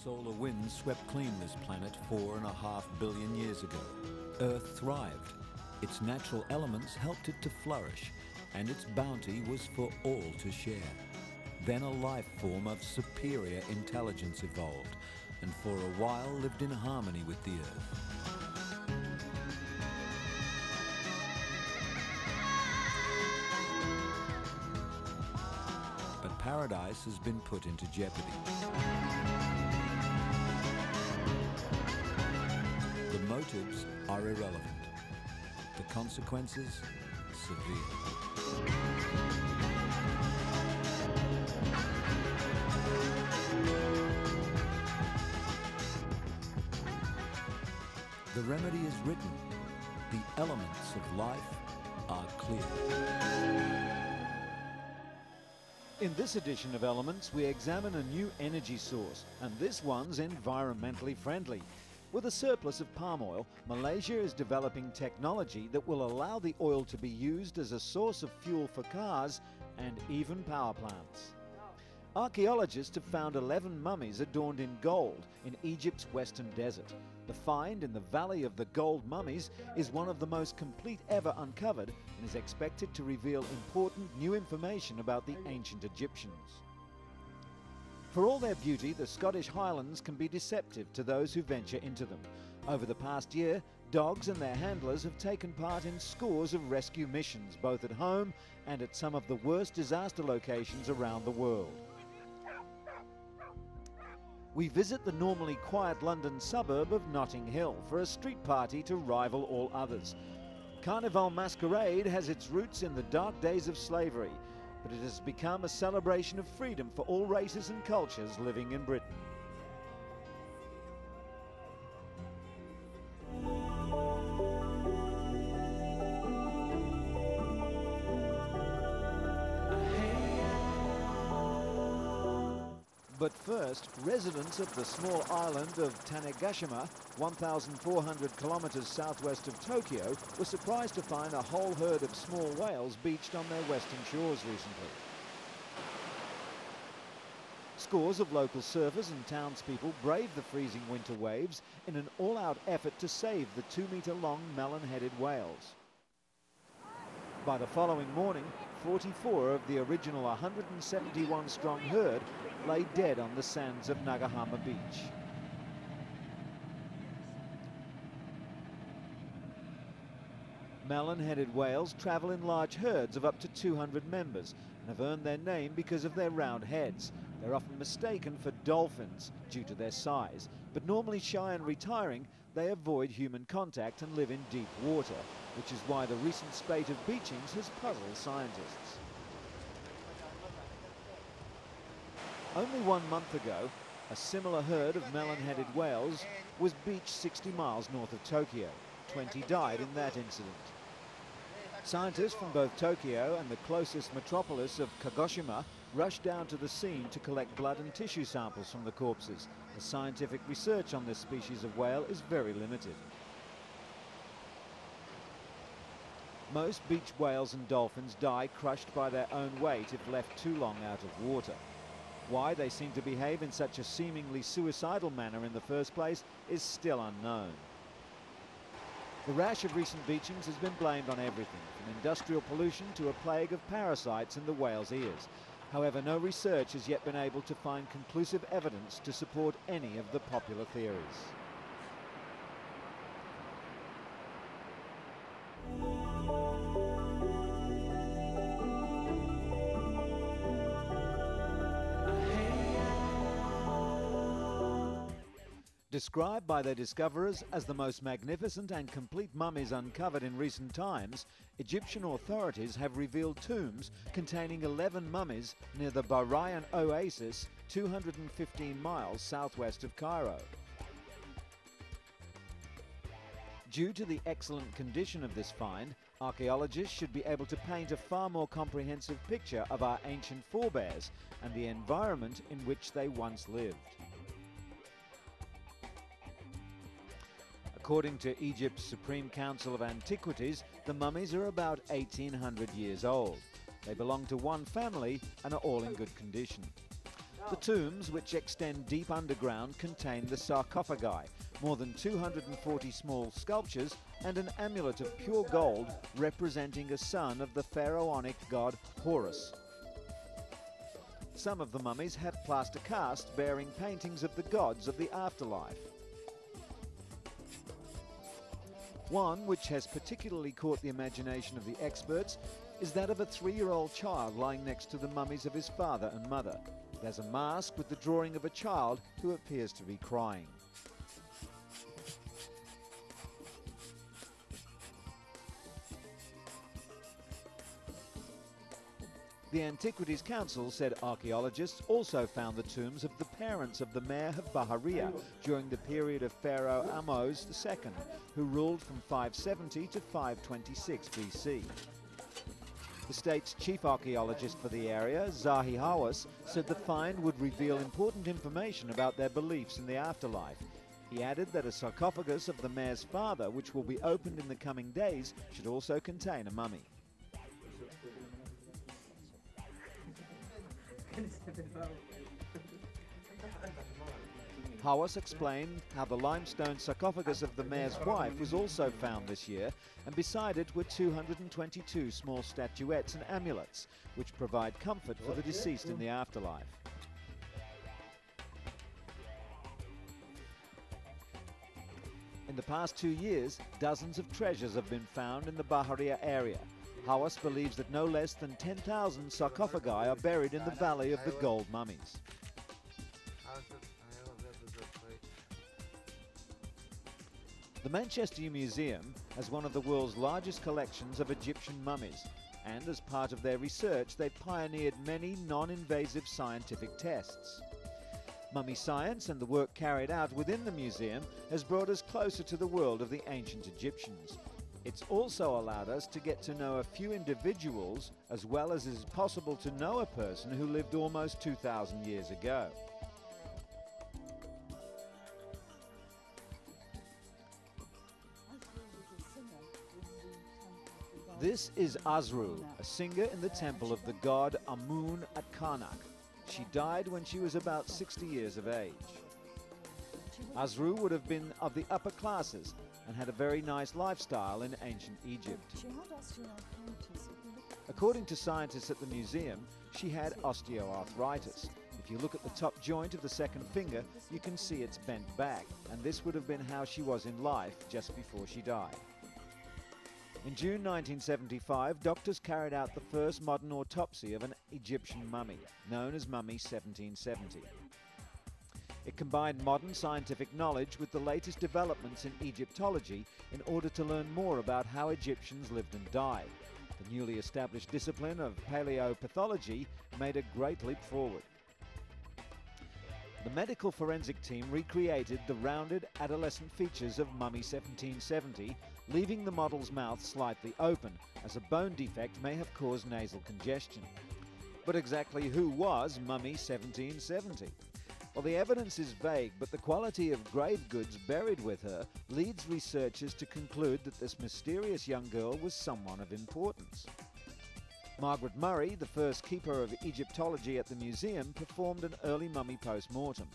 Solar winds swept clean this planet 4.5 billion years ago. Earth thrived. Its natural elements helped it to flourish, and its bounty was for all to share. Then a life form of superior intelligence evolved, and for a while lived in harmony with the Earth. But paradise has been put into jeopardy. The motives are irrelevant. The consequences, severe. The remedy is written. The elements of life are clear. In this edition of Elements, we examine a new energy source, and this one's environmentally friendly. With a surplus of palm oil, Malaysia is developing technology that will allow the oil to be used as a source of fuel for cars and even power plants. Archaeologists have found 11 mummies adorned in gold in Egypt's western desert. The find in the Valley of the Gold Mummies is one of the most complete ever uncovered and is expected to reveal important new information about the ancient Egyptians. For all their beauty, the Scottish Highlands can be deceptive to those who venture into them. Over the past year, dogs and their handlers have taken part in scores of rescue missions, both at home and at some of the worst disaster locations around the world. We visit the normally quiet London suburb of Notting Hill for a street party to rival all others. Carnival Masquerade has its roots in the dark days of slavery, but it has become a celebration of freedom for all races and cultures living in Britain. But first, residents of the small island of Tanegashima, 1,400 kilometers southwest of Tokyo, were surprised to find a whole herd of small whales beached on their western shores recently. Scores of local surfers and townspeople braved the freezing winter waves in an all-out effort to save the 2-meter-long melon-headed whales. By the following morning, 44 of the original 171-strong herd lay dead on the sands of Nagahama Beach. Melon-headed whales travel in large herds of up to 200 members and have earned their name because of their round heads. They're often mistaken for dolphins due to their size, but normally shy and retiring, they avoid human contact and live in deep water, which is why the recent spate of beachings has puzzled scientists. Only 1 month ago, a similar herd of melon-headed whales was beached 60 miles north of Tokyo. 20 died in that incident. Scientists from both Tokyo and the closest metropolis of Kagoshima rushed down to the scene to collect blood and tissue samples from the corpses. The scientific research on this species of whale is very limited. Most beach whales and dolphins die crushed by their own weight if left too long out of water. Why they seem to behave in such a seemingly suicidal manner in the first place is still unknown. The rash of recent beachings has been blamed on everything, from industrial pollution to a plague of parasites in the whale's ears. However, no research has yet been able to find conclusive evidence to support any of the popular theories. Described by their discoverers as the most magnificent and complete mummies uncovered in recent times, Egyptian authorities have revealed tombs containing 11 mummies near the Barayan Oasis, 215 miles southwest of Cairo. Due to the excellent condition of this find, archaeologists should be able to paint a far more comprehensive picture of our ancient forebears and the environment in which they once lived. According to Egypt's Supreme Council of Antiquities, the mummies are about 1,800 years old. They belong to one family and are all in good condition. The tombs, which extend deep underground, contain the sarcophagi, more than 240 small sculptures, and an amulet of pure gold representing a son of the pharaonic god Horus. Some of the mummies have plaster casts bearing paintings of the gods of the afterlife. One which has particularly caught the imagination of the experts is that of a 3-year-old child lying next to the mummies of his father and mother. It has a mask with the drawing of a child who appears to be crying. The Antiquities Council said archaeologists also found the tombs of the parents of the mayor of Bahariya during the period of Pharaoh Ahmose II, who ruled from 570 to 526 BC. The state's chief archaeologist for the area, Zahi Hawass, said the find would reveal important information about their beliefs in the afterlife. He added that a sarcophagus of the mayor's father, which will be opened in the coming days, should also contain a mummy. Hawass explained how the limestone sarcophagus of the mayor's wife was also found this year, and beside it were 222 small statuettes and amulets, which provide comfort for the deceased in the afterlife. In the past 2 years, dozens of treasures have been found in the Bahariya area. Hawass believes that no less than 10,000 sarcophagi are buried in the Valley of the Gold Mummies. The Manchester Museum has one of the world's largest collections of Egyptian mummies, and as part of their research, they pioneered many non-invasive scientific tests. Mummy science and the work carried out within the museum has brought us closer to the world of the ancient Egyptians. It's also allowed us to get to know a few individuals, as well as is possible to know a person who lived almost 2,000 years ago. This is Azru, a singer in the temple of the god Amun at Karnak. She died when she was about 60 years of age. Azru would have been of the upper classes and had a very nice lifestyle in ancient Egypt. According to scientists at the museum, she had osteoarthritis. If you look at the top joint of the second finger, you can see it's bent back, and this would have been how she was in life just before she died. In June 1975, doctors carried out the first modern autopsy of an Egyptian mummy, known as Mummy 1770. It combined modern scientific knowledge with the latest developments in Egyptology in order to learn more about how Egyptians lived and died. The newly established discipline of paleopathology made a great leap forward. The medical forensic team recreated the rounded adolescent features of Mummy 1770, leaving the model's mouth slightly open, as a bone defect may have caused nasal congestion. But exactly who was Mummy 1770? Well, the evidence is vague, but the quality of grave goods buried with her leads researchers to conclude that this mysterious young girl was someone of importance. Margaret Murray, the first keeper of Egyptology at the museum, performed an early mummy post-mortem.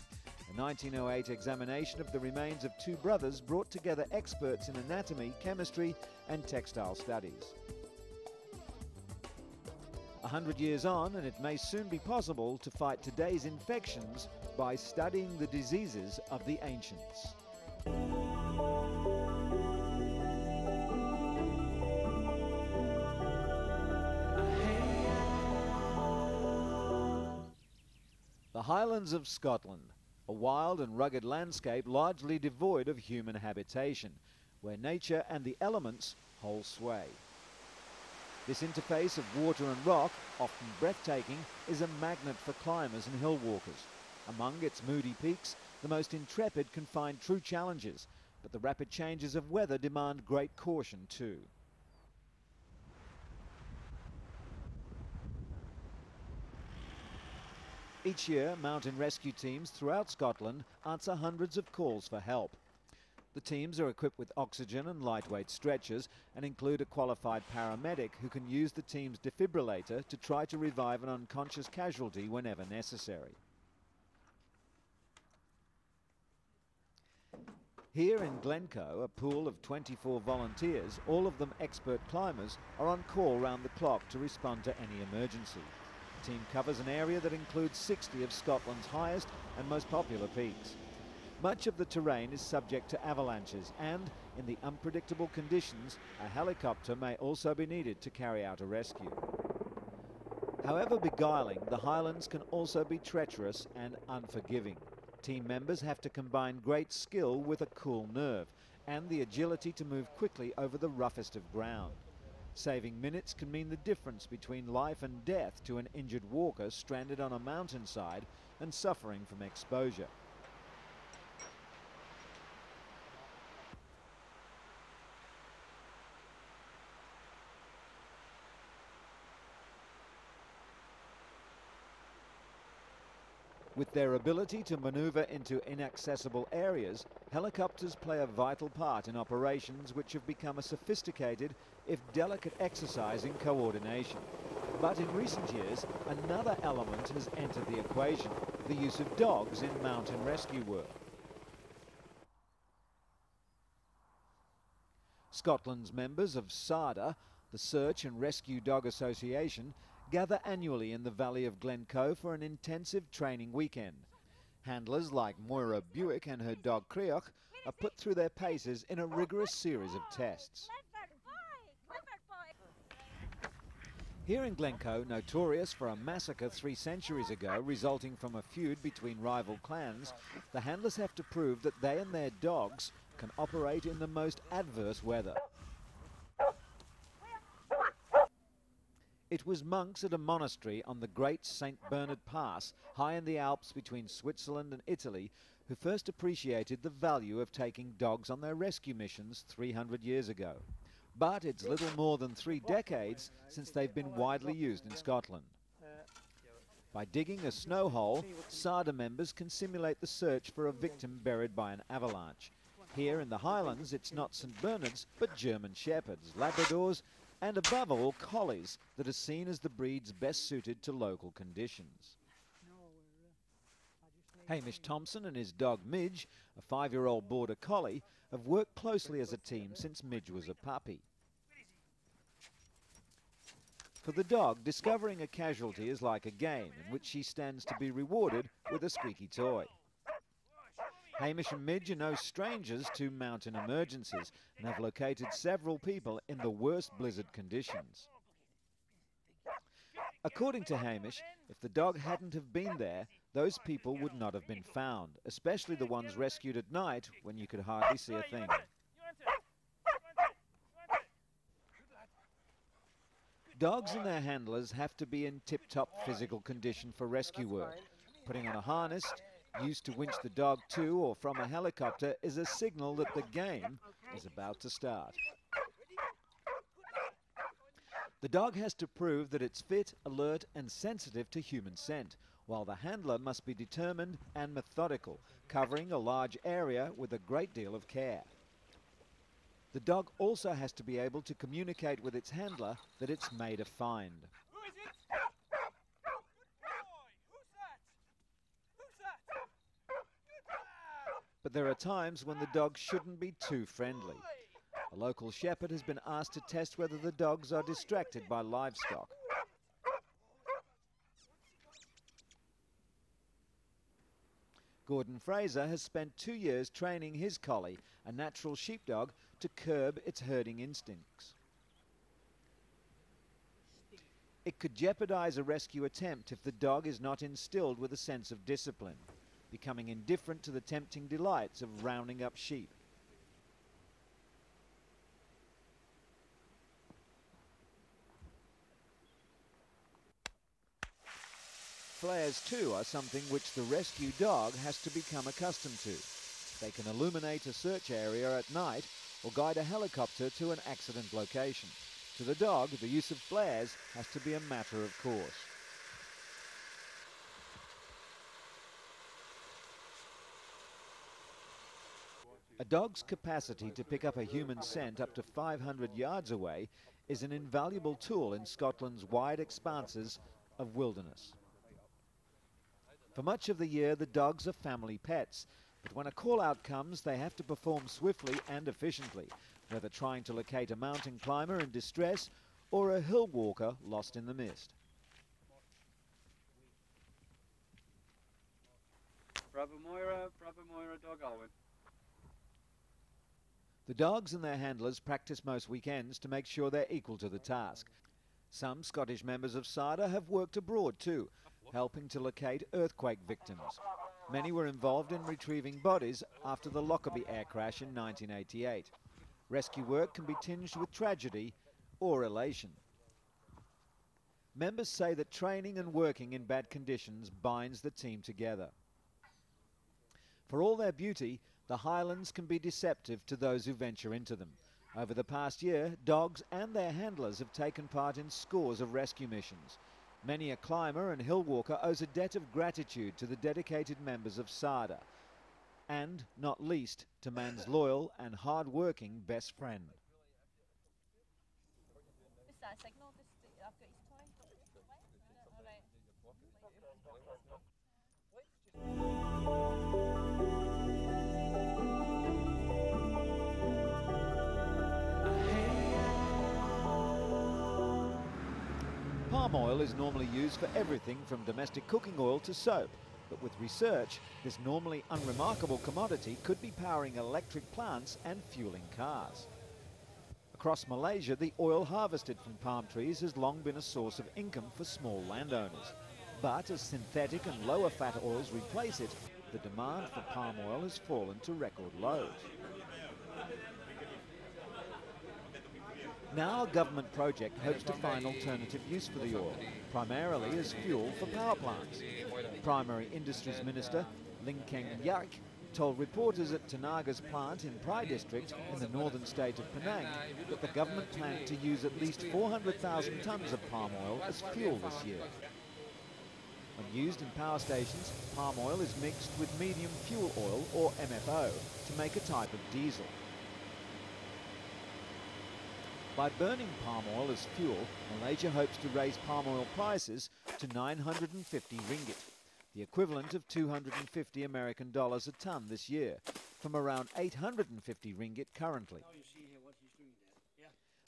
A 1908 examination of the remains of two brothers brought together experts in anatomy, chemistry, and textile studies. 100 years on, and it may soon be possible to fight today's infections by studying the diseases of the ancients. The Highlands of Scotland, a wild and rugged landscape largely devoid of human habitation, where nature and the elements hold sway. This interface of water and rock, often breathtaking, is a magnet for climbers and hill walkers. Among its moody peaks, the most intrepid can find true challenges, but the rapid changes of weather demand great caution too. Each year, mountain rescue teams throughout Scotland answer hundreds of calls for help. The teams are equipped with oxygen and lightweight stretchers and include a qualified paramedic who can use the team's defibrillator to try to revive an unconscious casualty whenever necessary. Here in Glencoe, a pool of 24 volunteers, all of them expert climbers, are on call round the clock to respond to any emergency. The team covers an area that includes 60 of Scotland's highest and most popular peaks. Much of the terrain is subject to avalanches and, in the unpredictable conditions, a helicopter may also be needed to carry out a rescue. However beguiling, the Highlands can also be treacherous and unforgiving. Team members have to combine great skill with a cool nerve and the agility to move quickly over the roughest of ground. Saving minutes can mean the difference between life and death to an injured walker stranded on a mountainside and suffering from exposure. With their ability to maneuver into inaccessible areas, helicopters play a vital part in operations which have become a sophisticated, if delicate exercise in coordination. But in recent years, another element has entered the equation, the use of dogs in mountain rescue work. Scotland's members of SARDA, the Search and Rescue Dog Association, gather annually in the valley of Glencoe for an intensive training weekend. Handlers like Moira Buick and her dog Creoch are put through their paces in a rigorous series of tests. Here in Glencoe, notorious for a massacre 3 centuries ago resulting from a feud between rival clans, the handlers have to prove that they and their dogs can operate in the most adverse weather. It was monks at a monastery on the Great St. Bernard Pass, high in the Alps between Switzerland and Italy, who first appreciated the value of taking dogs on their rescue missions 300 years ago. But it's little more than 3 decades since they've been widely used in Scotland. By digging a snow hole, SARDA members can simulate the search for a victim buried by an avalanche. Here in the Highlands, it's not St. Bernards, but German Shepherds, Labradors, and above all, collies that are seen as the breeds best suited to local conditions. Hamish Thompson and his dog Midge, a 5-year-old border collie, have worked closely as a team since Midge was a puppy. For the dog, discovering a casualty is like a game in which she stands to be rewarded with a squeaky toy. Hamish and Midge are no strangers to mountain emergencies and have located several people in the worst blizzard conditions. According to Hamish, if the dog hadn't have been there, those people would not have been found, especially the ones rescued at night when you could hardly see a thing. Dogs and their handlers have to be in tip-top physical condition for rescue work. Putting on a harness, used to winch the dog to or from a helicopter, is a signal that the game is about to start. The dog has to prove that it's fit, alert and sensitive to human scent, while the handler must be determined and methodical, covering a large area with a great deal of care. The dog also has to be able to communicate with its handler that it's made a find. Who is it? Good boy! Who's that? Who's that? Good. But there are times when the dog shouldn't be too friendly. A local shepherd has been asked to test whether the dogs are distracted by livestock. Gordon Fraser has spent 2 years training his collie, a natural sheepdog, to curb its herding instincts. It could jeopardize a rescue attempt if the dog is not instilled with a sense of discipline, becoming indifferent to the tempting delights of rounding up sheep. Flares too are something which the rescue dog has to become accustomed to. They can illuminate a search area at night or guide a helicopter to an accident location. To the dog, the use of flares has to be a matter of course. A dog's capacity to pick up a human scent up to 500 yards away is an invaluable tool in Scotland's wide expanses of wilderness. For much of the year, the dogs are family pets, But when a call-out comes, they have to perform swiftly and efficiently, whether trying to locate a mountain climber in distress or a hill walker lost in the mist. Bravo Moira, Dog Alwyn. The dogs and their handlers practice most weekends to make sure they're equal to the task. Some Scottish members of SARDA have worked abroad too, helping to locate earthquake victims. Many were involved in retrieving bodies after the Lockerbie air crash in 1988. Rescue work can be tinged with tragedy or elation. Members say that training and working in bad conditions binds the team together. For all their beauty, the Highlands can be deceptive to those who venture into them. Over the past year, dogs and their handlers have taken part in scores of rescue missions. Many a climber and hill walker owes a debt of gratitude to the dedicated members of SARDA, and, not least, to man's loyal and hard-working best friend. Is that a signal? I've got his toy. All right. Palm oil is normally used for everything from domestic cooking oil to soap, but with research, this normally unremarkable commodity could be powering electric plants and fueling cars. Across Malaysia, the oil harvested from palm trees has long been a source of income for small landowners. But as synthetic and lower fat oils replace it, the demand for palm oil has fallen to record lows. Now a government project hopes to find alternative use for the oil, primarily as fuel for power plants. Primary Industries Minister Ling Keng Yak told reporters at Tenaga's plant in Prai District in the northern state of Penang that the government planned to use at least 400,000 tonnes of palm oil as fuel this year. When used in power stations, palm oil is mixed with medium fuel oil, or MFO, to make a type of diesel. By burning palm oil as fuel, Malaysia hopes to raise palm oil prices to 950 ringgit, the equivalent of 250 American dollars a tonne this year, from around 850 ringgit currently.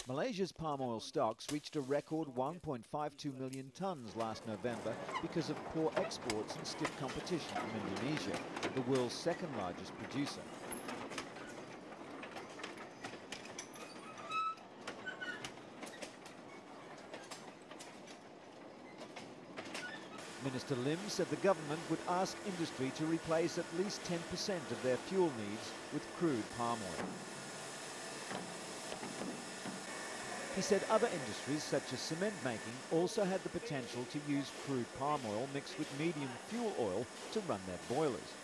Malaysia's palm oil stocks reached a record 1.52 million tonnes last November because of poor exports and stiff competition from Indonesia, the world's second largest producer. Minister Lim said the government would ask industry to replace at least 10% of their fuel needs with crude palm oil. He said other industries, such as cement making, also had the potential to use crude palm oil mixed with medium fuel oil to run their boilers.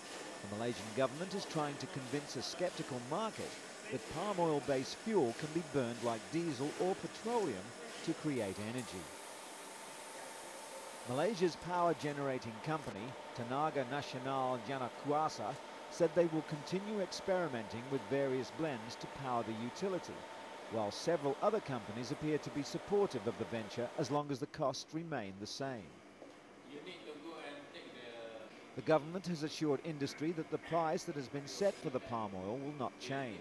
The Malaysian government is trying to convince a sceptical market that palm oil-based fuel can be burned like diesel or petroleum to create energy. Malaysia's power generating company, Tenaga Nasional Jana Kuasa, said they will continue experimenting with various blends to power the utility, while several other companies appear to be supportive of the venture as long as the costs remain the same. The government has assured industry that the price that has been set for the palm oil will not change.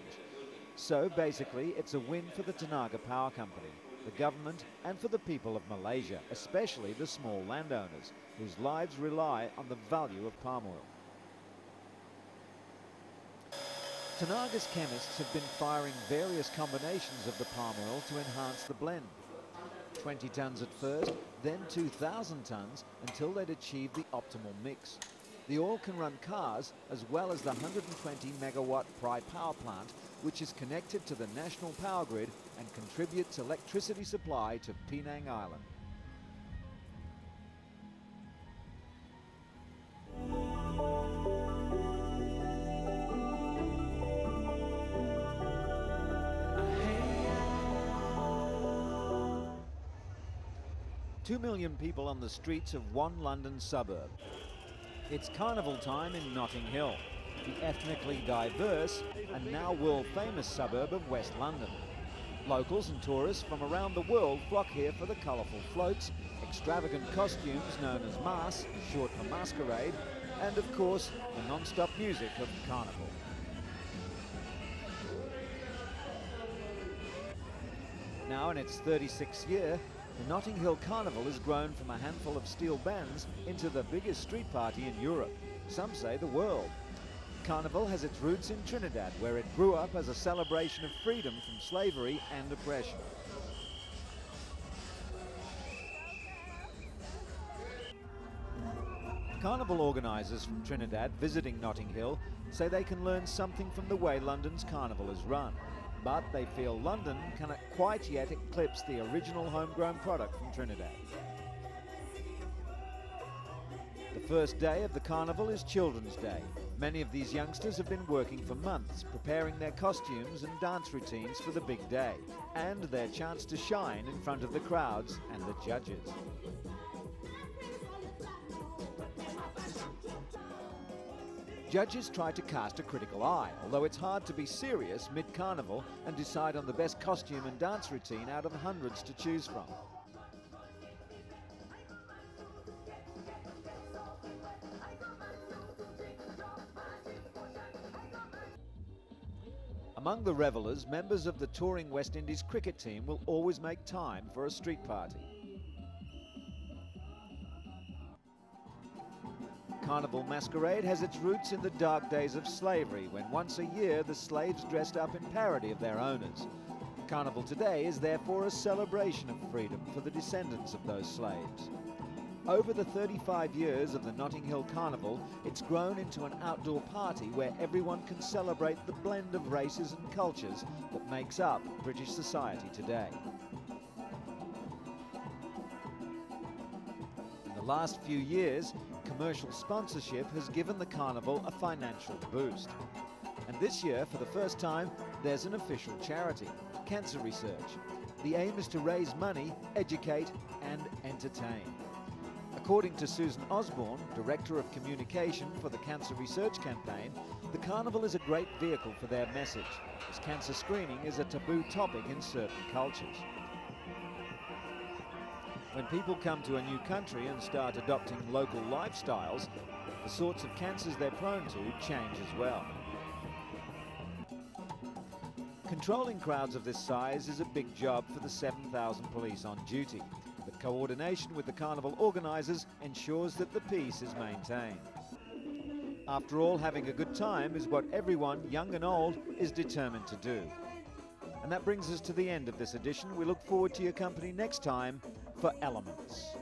So basically, it's a win for the Tenaga Power Company, the government, and for the people of Malaysia, especially the small landowners, whose lives rely on the value of palm oil. Tenaga's chemists have been firing various combinations of the palm oil to enhance the blend. 20 tonnes at first, then 2,000 tonnes until they'd achieved the optimal mix. The oil can run cars as well as the 120 megawatt Prai power plant, which is connected to the national power grid and contributes electricity supply to Penang Island. Two million people on the streets of one London suburb. It's carnival time in Notting Hill, the ethnically diverse and now world-famous suburb of West London. Locals and tourists from around the world flock here for the colourful floats, extravagant costumes known as mas, short for masquerade, and of course the non-stop music of Carnival. Now in its 36th year, the Notting Hill Carnival has grown from a handful of steel bands into the biggest street party in Europe, some say the world. Carnival has its roots in Trinidad, where it grew up as a celebration of freedom from slavery and oppression. Carnival organisers from Trinidad visiting Notting Hill say they can learn something from the way London's carnival is run. But they feel London cannot quite yet eclipse the original homegrown product from Trinidad. The first day of the carnival is Children's Day. Many of these youngsters have been working for months, preparing their costumes and dance routines for the big day, and their chance to shine in front of the crowds and the judges. Judges try to cast a critical eye, although it's hard to be serious mid-carnival and decide on the best costume and dance routine out of hundreds to choose from. Among the revellers, members of the touring West Indies cricket team will always make time for a street party. Carnival Masquerade has its roots in the dark days of slavery, when once a year the slaves dressed up in parody of their owners. Carnival today is therefore a celebration of freedom for the descendants of those slaves. Over the 35 years of the Notting Hill Carnival, it's grown into an outdoor party where everyone can celebrate the blend of races and cultures that makes up British society today. In the last few years, commercial sponsorship has given the carnival a financial boost. And this year, for the first time, there's an official charity, Cancer Research. The aim is to raise money, educate and entertain. According to Susan Osborne, Director of Communication for the Cancer Research Campaign, the carnival is a great vehicle for their message, as cancer screening is a taboo topic in certain cultures. When people come to a new country and start adopting local lifestyles, the sorts of cancers they're prone to change as well. Controlling crowds of this size is a big job for the 7,000 police on duty, but coordination with the carnival organisers ensures that the peace is maintained. After all, having a good time is what everyone, young and old, is determined to do. And that brings us to the end of this edition. We look forward to your company next time for Elements.